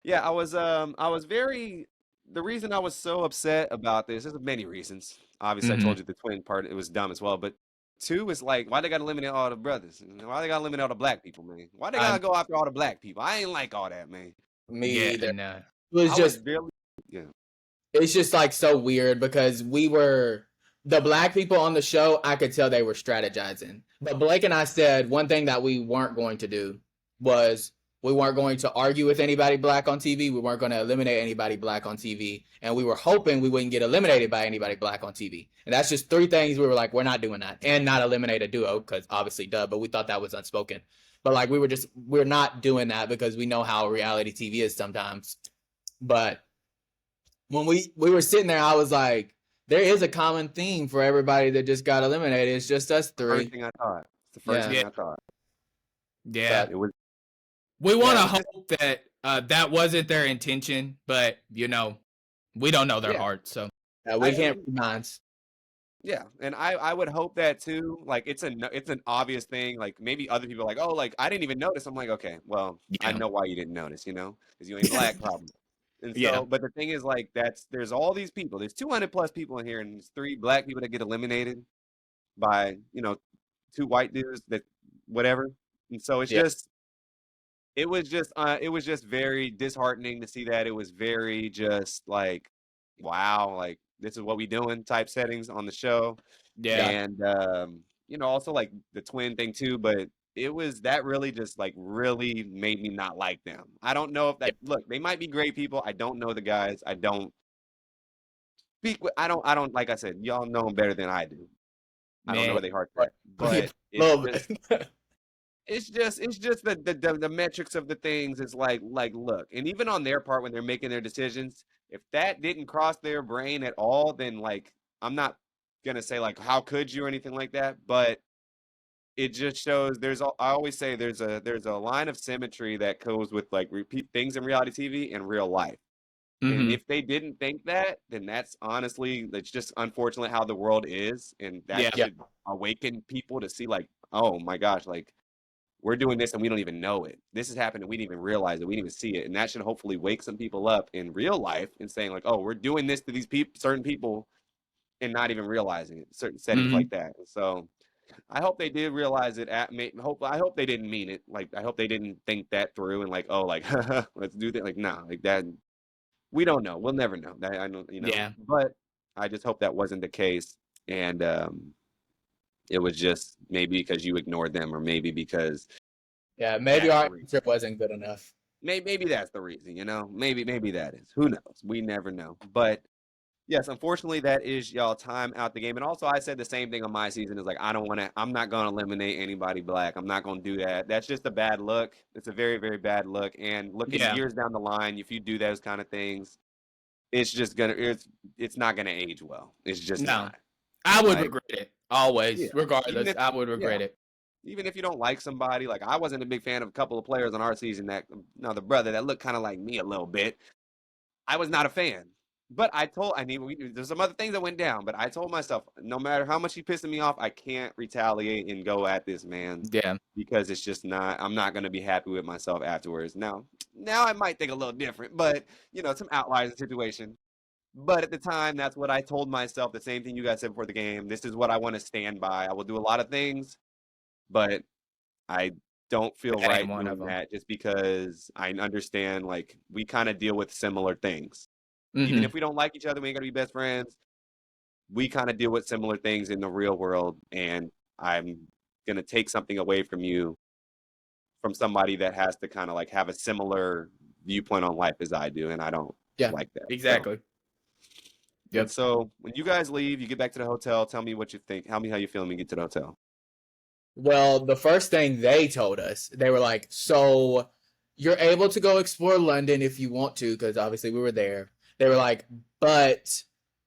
Yeah, I was very the reason I was so upset about this, there's many reasons. Obviously, I Hmm. told you the twin part, it was dumb as well, but two is like, why they gotta eliminate all the brothers? Why they gotta eliminate all the black people, man? Why they I gotta go after all the black people? I ain't like all that, man. Me yeah, either. no. It was I was just really, yeah. it's just like so weird because the black people on the show, I could tell they were strategizing. But Blake and I said one thing that we weren't going to do was we weren't going to argue with anybody black on TV. We weren't going to eliminate anybody black on TV. And we were hoping we wouldn't get eliminated by anybody black on TV. And that's just three things we were like, we're not doing that. And not eliminate a duo, because obviously, duh, but we thought that was unspoken. But like we're not doing that because we know how reality TV is sometimes. But when we were sitting there, I was like, there is a common theme for everybody that just got eliminated. It's just us First three. thing I thought. It's the first Yeah. thing I thought. Yeah. It was We want to it was just- hope that that wasn't their intention, but we don't know their Yeah. heart, so We can't read minds. Yeah, and I would hope that too. Like it's an obvious thing. Like maybe other people are like, oh, like I didn't even notice. I'm like, okay, well, I Yeah. know why you didn't notice, because you ain't black, probably. And so, Yeah. but the thing is, like, there's all these people. There's 200 plus people in here, and there's 3 black people that get eliminated by 2 white dudes that whatever. And so it's Yeah. it was just very disheartening to see that. It was very just like, wow, like this is what we doing type settings on the show. yeah. And also like the twin thing too, but it was that really just like really made me not like them. I don't know if that look, they might be great people. I don't know the guys. I don't speak with, I don't like I said, y'all know them better than I do. I don't know where they heart's at. But Little it's just, bit. it's just the metrics of the things is like look, and even on their part when they're making their decisions, if that didn't cross their brain at all, then like I'm not gonna say like how could you or anything like that, but it just shows I always say there's a line of symmetry that goes with like repeat things in reality TV and real life. And Mhm. if they didn't think that, then that's honestly, that's just unfortunately how the world is. And that Yeah. should awaken people to see like, oh my gosh, like we're doing this and we don't even know it. This is happening. We didn't even realize it. We didn't even see it. And that should hopefully wake some people up in real life and saying like, oh, we're doing this to these certain people and not even realizing it, certain settings Mhm. like that. So I hope they did realize it. I hope they didn't mean it. Like, I hope they didn't think that through and like, oh, like, let's do that. Like, nah, like that. We don't know. We'll never know. I know, Yeah. But I just hope that wasn't the case. And it was just maybe because you ignored them, or maybe because Yeah, maybe that's our the reason. answer wasn't good enough. Maybe that's the reason. Maybe that is. Who knows? We never know. But yes, unfortunately, that is y'all time out the game. And also, I said the same thing on my season. Is like I'm not gonna eliminate anybody black. I'm not gonna do that. That's just a bad look. It's a very, very bad look. And looking Yeah. years down the line, if you do those kind of things, it's just gonna it's not gonna age well. It's just No. not. I would Like, regret it always, yeah. regardless. I would regret it. Even if you don't like somebody, like I wasn't a big fan of a couple of players on our season that the brother that looked kind of like me a little bit. I was not a fan. But there's some other things that went down, but I told myself, no matter how much he pissing me off, I can't retaliate and go at this man. Yeah. Because it's just I'm not going to be happy with myself afterwards. Now I might think a little different, but some outliers in the situation. But at the time, that's what I told myself. The same thing you guys said before the game. This is what I want to stand by. I will do a lot of things, but I don't feel That ain't right one of doing them. that just because I understand like we kind of deal with similar things. Even Mhm. if we don't like each other, we ain't gonna be best friends. We kind of deal with similar things in the real world, and I'm gonna take something away from you from somebody that has to kind of like have a similar viewpoint on life as I do, and I don't Yeah, like that. Exactly. And so when you guys leave, you get back to the hotel. Tell me what you think. Tell me how you feel when you get to the hotel. Well, the first thing they told us, they were like, so you're able to go explore London if you want to, because obviously we were there. They were like, but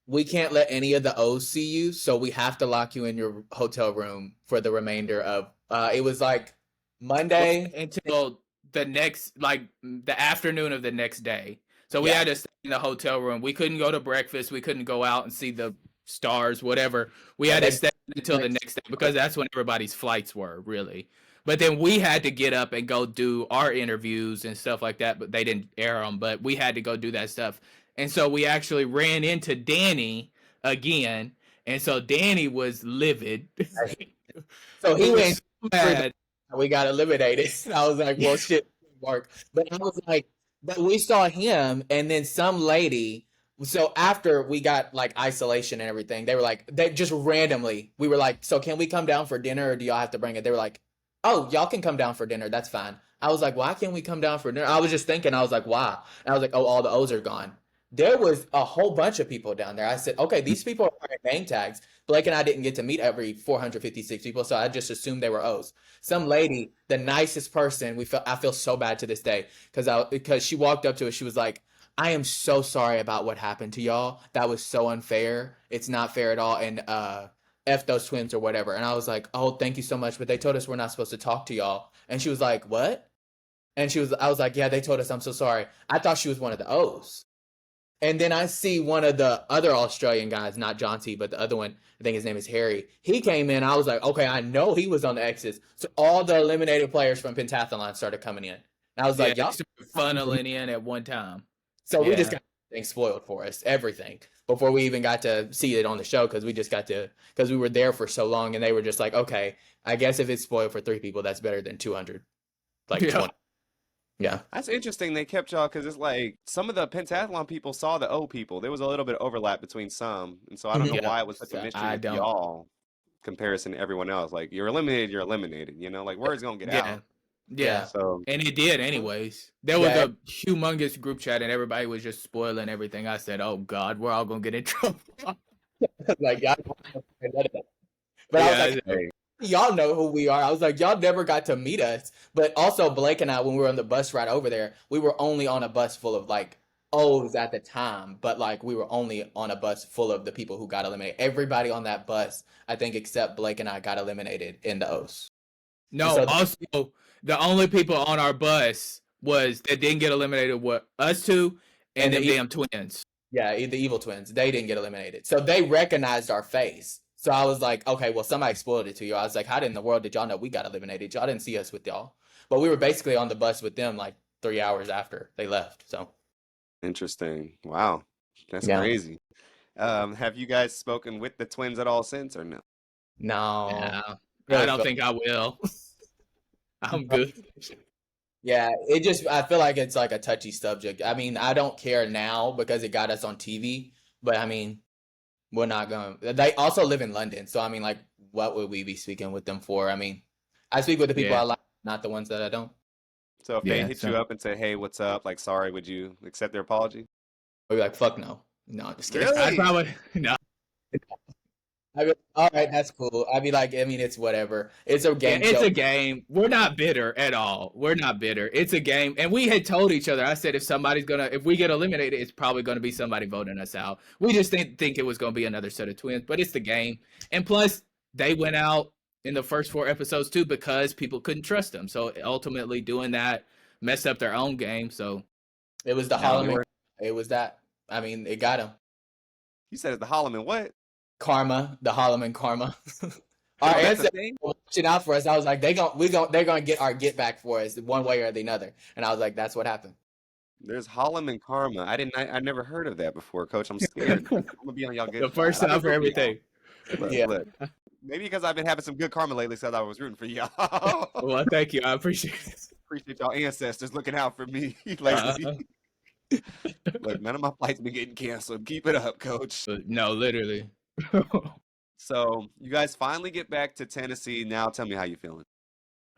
we can't let any of the O's see you, so we have to lock you in your hotel room for the remainder of it was like Monday until the next, like the afternoon of the next day. So we had to stay in the hotel room. We couldn't go to breakfast. We couldn't go out and see the stars, whatever. We had to stay until the next day because that's when everybody's flights were, really. But then we had to get up and go do our interviews and stuff like that, but they didn't air them, but we had to go do that stuff. And so we actually ran into Danny again. And so Danny was livid. So he went mad. We got eliminated. And I was like, well, shit, Mark. But I was like, but we saw him, and then some lady. So after we got like isolation and everything, they were like, they just randomly, we were like, so can we come down for dinner, or do y'all have to bring it? They were like, oh, y'all can come down for dinner. That's fine. I was like, why can't we come down for dinner? I was just thinking, I was like, why? And I was like, oh, all the O's are gone. There was a whole bunch of people down there. I said, okay, these people are wearing name tags. Blake and I didn't get to meet every 456 people, so I just assumed they were O's. Some lady, the nicest person, I feel so bad to this day because she walked up to us. She was like, I am so sorry about what happened to y'all. That was so unfair. It's not fair at all. And F those twins or whatever. And I was like, oh, thank you so much. But they told us we're not supposed to talk to y'all. And she was like, what? And I was like, yeah, they told us. I'm so sorry. I thought she was one of the O's. And then I see one of the other Australian guys, not John T, but the other one, I think his name is Harry. He came in. I was like, okay, I know he was on the X's. So all the eliminated players from Pentathlon started coming in. And I was like, y'all funneling in at one time. So we just got things spoiled for us, everything, before we even got to see it on the show, because we were there for so long, and they were just like, okay, I guess if it's spoiled for 3 people, that's better than 200. Like 20. Yeah. That's interesting. They kept y'all because it's like some of the pentathlon people saw the O people. There was a little bit of overlap between some. And so I don't know why it was such a mystery with y'all comparison to everyone else. Like, you're eliminated, you know? Like, word's going to get out. Yeah. So, and it did anyways. There was a humongous group chat and everybody was just spoiling everything. I said, oh, God, we're all going to get in trouble. Like, y'all, but I was like, hey, y'all know who we are. I was like, y'all never got to meet us. But also, Blake and I, when we were on the bus ride over there, we were only on a bus full of like O's at the time. But like, we were only on a bus full of the people who got eliminated. Everybody on that bus, I think, except Blake and I, got eliminated in the O's. No, so also, the only people on our bus that didn't get eliminated were us two and the damn twins. Yeah, the evil twins. They didn't get eliminated. So they recognized our face. So I was like, okay, well, somebody spoiled it to you. I was like, how in the world did y'all know we got eliminated? Y'all didn't see us with y'all. But we were basically on the bus with them like 3 hours after they left. So interesting. Wow. That's crazy. Have you guys spoken with the twins at all since, or no? No. I don't think I will. I'm good. Yeah, I feel like it's like a touchy subject. I mean, I don't care now because it got us on TV, but I mean, we're not going. They also live in London, so I mean, like, what would we be speaking with them for? I mean, I speak with the people I like, not the ones that I don't. So if they hit you up and say, "Hey, what's up?" Like, sorry, would you accept their apology? I'd be like, "Fuck no, I'm just kidding." Really? I'd probably no. I'd be like, all right, that's cool. I'd be like, I mean, it's whatever. It's a game. It's a game. We're not bitter at all. We're not bitter. It's a game. And we had told each other, I said, if we get eliminated, it's probably going to be somebody voting us out. We just didn't think it was going to be another set of twins, but it's the game. And plus, they went out in the first 4 episodes too because people couldn't trust them. So ultimately doing that messed up their own game. So it was the Holliman. It was that. I mean, it got him. You said it's the Holliman what? Karma, the Holliman karma. Our ancestors were watching out for us. I was like, they're gonna get our get back for us one way or the other. And I was like, that's what happened. There's Holliman karma. I never heard of that before, Coach. I'm scared. I'm gonna be on y'all good. The first time for everything. Look. Maybe because I've been having some good karma lately, so I was rooting for y'all. Well, thank you. I appreciate it. Appreciate y'all ancestors looking out for me lately. Look, none of my flights been getting canceled. Keep it up, Coach. No, literally. So you guys finally get back to Tennessee. Now tell me how you feeling.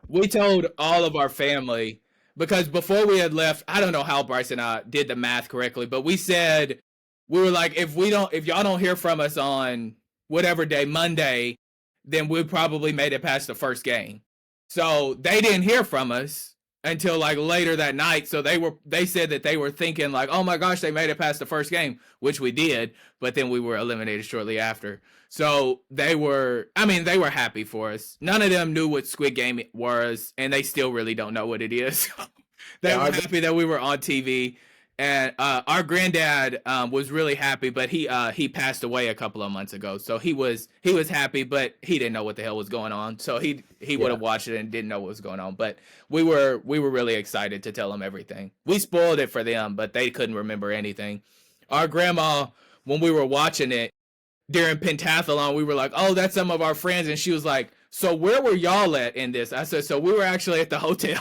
We told all of our family because before we had left, I don't know how Bryce and I did the math correctly, but we said we were like, if y'all don't hear from us on whatever day, Monday, then we probably made it past the first game. So they didn't hear from us until like later that night. So they said that they were thinking like, oh my gosh, they made it past the first game, which we did, but then we were eliminated shortly after. So they were happy for us. None of them knew what Squid Game was, and they still really don't know what it is. They were happy that we were on TV. And our granddad was really happy, but he passed away a couple of months ago. So he was happy, but he didn't know what the hell was going on. So he would have watched it and didn't know what was going on. But we were really excited to tell him everything. We spoiled it for them, but they couldn't remember anything. Our grandma, when we were watching it during pentathlon, we were like, "Oh, that's some of our friends," and she was like, "So where were y'all at in this?" I said, "So we were actually at the hotel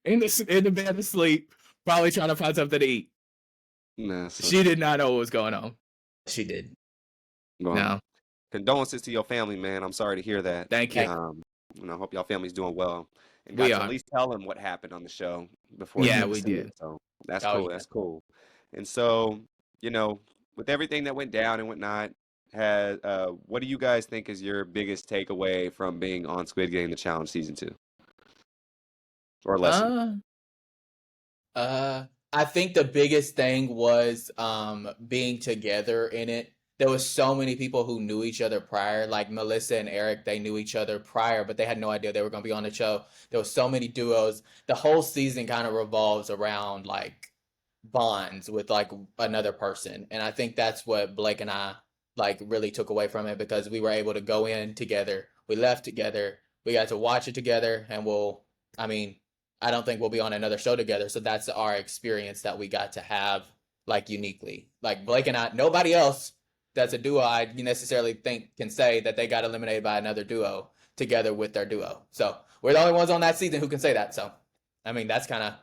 in the bed asleep." Probably trying to find something to eat. Nah, so, She did not know what was going on. She did. well, No. condolences to your family, man. I'm sorry to hear that. Thank you. I hope y'all family's doing well. And We got to are. at least tell them what happened on the show before. Yeah, you we see did. it. So that's Oh, cool. yeah. That's cool. And so, with everything that went down and whatnot, what do you guys think is your biggest takeaway from being on Squid Game: The Challenge Season 2? Or lesson? I think the biggest thing was being together in it. There was so many people who knew each other prior, like Melissa and Eric. They knew each other prior, but they had no idea they were going to be on the show. There was so many duos. The whole season kind of revolves around like bonds with like another person, and I think that's what Blake and I like really took away from it, because we were able to go in together, we left together, we got to watch it together, and I don't think we'll be on another show together. So that's our experience that we got to have, like, uniquely. Like, Blake and I, nobody else that's a duo I necessarily think can say that they got eliminated by another duo together with their duo. So we're the only ones on that season who can say that. So, that's kind of,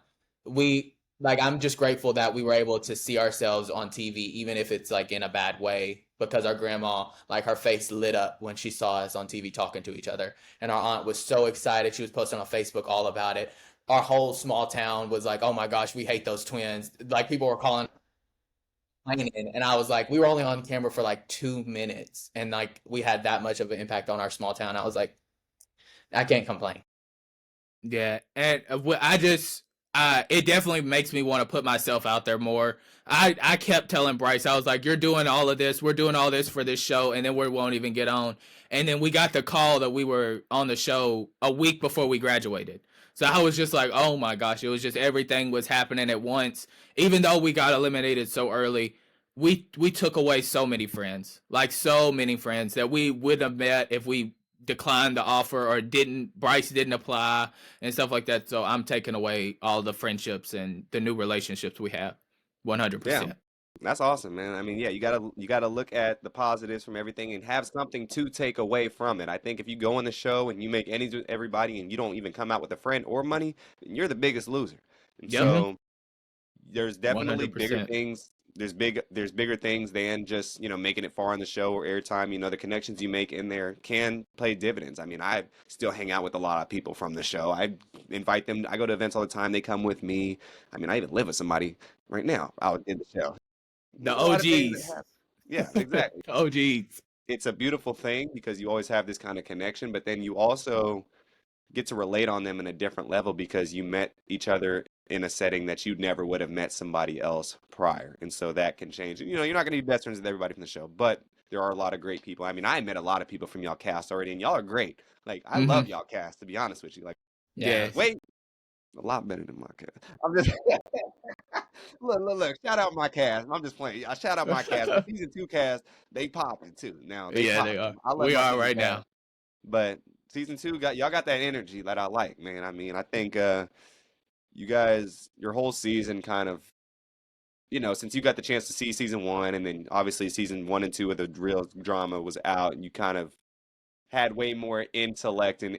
I'm just grateful that we were able to see ourselves on TV, even if it's like in a bad way, because our grandma, like, her face lit up when she saw us on TV talking to each other. And our aunt was so excited. She was posting on Facebook all about it. Our whole small town was like, "Oh my gosh, we hate those twins." Like, people were calling, and I was like, we were only on camera for like 2 minutes, and like we had that much of an impact on our small town. I was like, I can't complain. Yeah, and it definitely makes me want to put myself out there more. I kept telling Bryce, I was like, "You're doing all of this. We're doing all this for this show, and then we won't even get on." And then we got the call that we were on the show a week before we graduated. So I was just like, "Oh my gosh!" It was just everything was happening at once. Even though we got eliminated so early, we took away so many friends, like so many friends that we would have met if we declined the offer or Bryce didn't apply and stuff like that. So I'm taking away all the friendships and the new relationships we have. 100%. Yeah. That's awesome, man. I mean, yeah, you gotta look at the positives from everything and have something to take away from it. I think if you go on the show and you make ends with everybody and you don't even come out with a friend or money, then you're the biggest loser. And Yep. so there's definitely bigger 100%. things. There's bigger things than just, making it far on the show or airtime. The connections you make in there can pay dividends. I mean, I still hang out with a lot of people from the show. I invite them. I go to events all the time. They come with me. I mean, I even live with somebody right now out in the show. The A lot of things that OGs. happen. Yeah, exactly. OGs. It's a beautiful thing because you always have this kind of connection, but then you also get to relate on them in a different level because you met each other in a setting that you never would have met somebody else prior. And so that can change. You're not going to be best friends with everybody from the show, but there are a lot of great people. I mean, I met a lot of people from y'all cast already, and y'all are great. Like, I love y'all cast, to be honest with you. Like, Yeah. wait, a lot better than my cast. I'm just look. Shout out my cast. I'm just playing. I shout out my cast. The season 2 cast, they popping too. Now they Yeah, popping. they are. I love We my are season right cast. now. But season 2 y'all got that energy that I like, man. I mean, I think you guys, your whole season kind of, since you got the chance to see season 1, and then obviously season 1 and 2 of the real drama was out, and you kind of had way more intellect and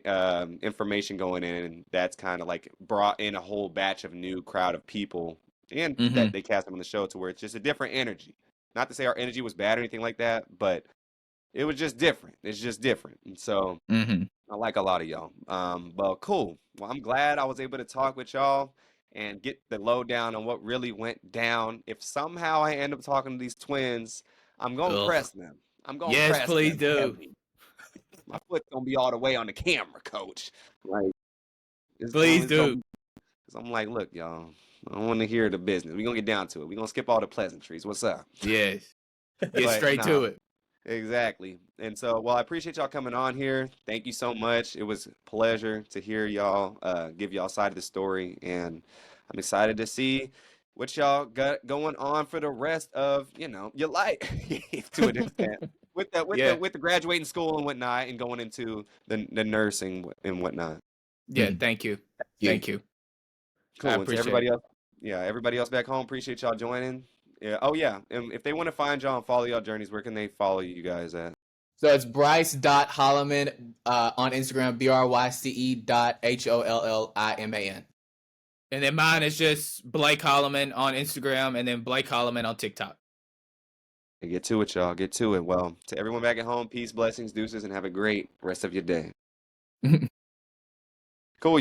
information going in, and that's kind of like brought in a whole batch of new crowd of people, and that they cast them on the show to where it's just a different energy. Not to say our energy was bad or anything like that, but it was just different. It's just different. And so I like a lot of y'all. But cool. Well, I'm glad I was able to talk with y'all and get the lowdown on what really went down. If somehow I end up talking to these twins, I'm going to press them. I'm going to press please them do. heavy. My foot's going to be all the way on the camera, coach. Like, Please do. Because I'm like, look, y'all, I don't want to hear the business. We're going to get down to it. We're going to skip all the pleasantries. What's up? Yes. Get straight to it. Exactly. And so, well, I appreciate y'all coming on here. Thank you so much. It was a pleasure to hear y'all give y'all side of the story. And I'm excited to see what y'all got going on for the rest of your life to an extent with the graduating school and whatnot, and going into the nursing and whatnot. Yeah, thank you. Thank you. Cool. I And to appreciate everybody it. else, everybody else back home, appreciate y'all joining. Yeah. Oh yeah. And if they want to find y'all and follow y'all journeys, where can they follow you guys at? So it's Bryce.Holliman on Instagram, BRYCE.HOLLIMAN. And then mine is just Blake Holliman on Instagram, and then Blake Holliman on TikTok. And get to it, y'all. Get to it. Well, to everyone back at home, peace, blessings, deuces, and have a great rest of your day. Cool.